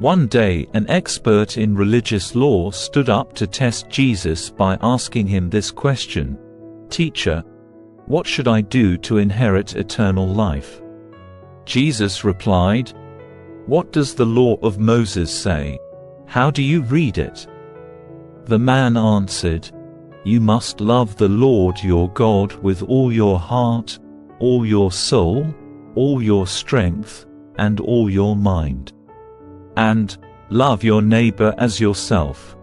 One day, an expert in religious law stood up to test Jesus by asking him this question: "Teacher, what should I do to inherit eternal life?" Jesus replied, "What does the law of Moses say? How do you read it?" The man answered, "You must love the Lord your God with all your heart, all your soul, all your strength, and all your mind. And love your neighbor as yourself."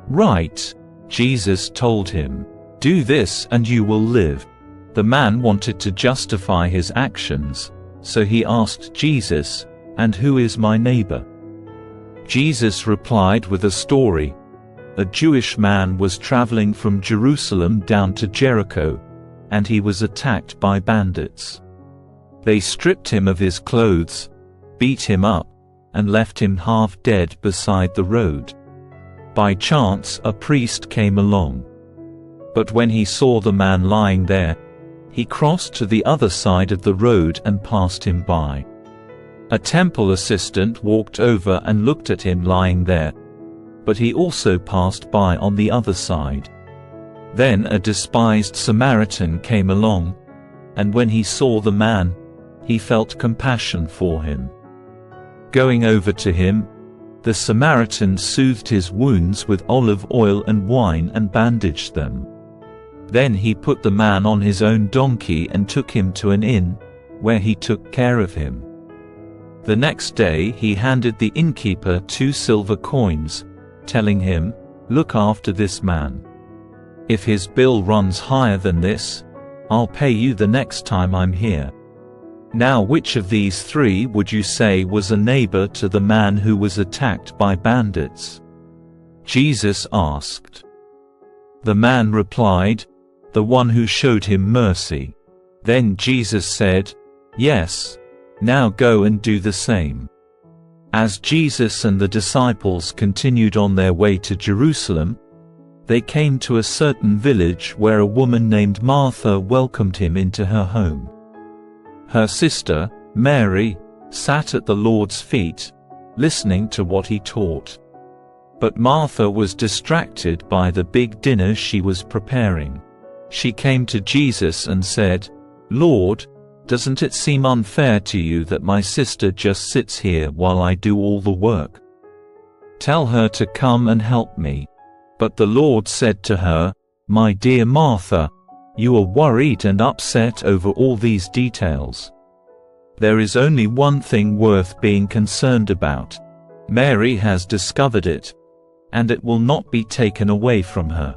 "Right," Jesus told him. "Do this and you will live." The man wanted to justify his actions, so he asked Jesus, "And who is my neighbor?" Jesus replied with a story. A Jewish man was traveling from Jerusalem down to Jericho, and he was attacked by bandits. They stripped him of his clothes, beat him up, and left him half dead beside the road. By chance, a priest came along. But when he saw the man lying there, he crossed to the other side of the road and passed him by. A temple assistant walked over and looked at him lying there, but he also passed by on the other side. Then a despised Samaritan came along, and when he saw the man, he felt compassion for him. Going over to him, the Samaritan soothed his wounds with olive oil and wine and bandaged them. Then he put the man on his own donkey and took him to an inn, where he took care of him. The next day he handed the innkeeper 2 silver coins, telling him, "Look after this man. If his bill runs higher than this, I'll pay you the next time I'm here." Now which of these 3 would you say was a neighbor to the man who was attacked by bandits? Jesus asked. The man replied, "The one who showed him mercy." Then Jesus said, "Yes, now go and do the same." As Jesus and the disciples continued on their way to Jerusalem, they came to a certain village where a woman named Martha welcomed him into her home. Her sister, Mary, sat at the Lord's feet, listening to what he taught. But Martha was distracted by the big dinner she was preparing. She came to Jesus and said, "Lord, doesn't it seem unfair to you that my sister just sits here while I do all the work? Tell her to come and help me." But the Lord said to her, "My dear Martha, you are worried and upset over all these details. There is only one thing worth being concerned about. Mary has discovered it, and it will not be taken away from her."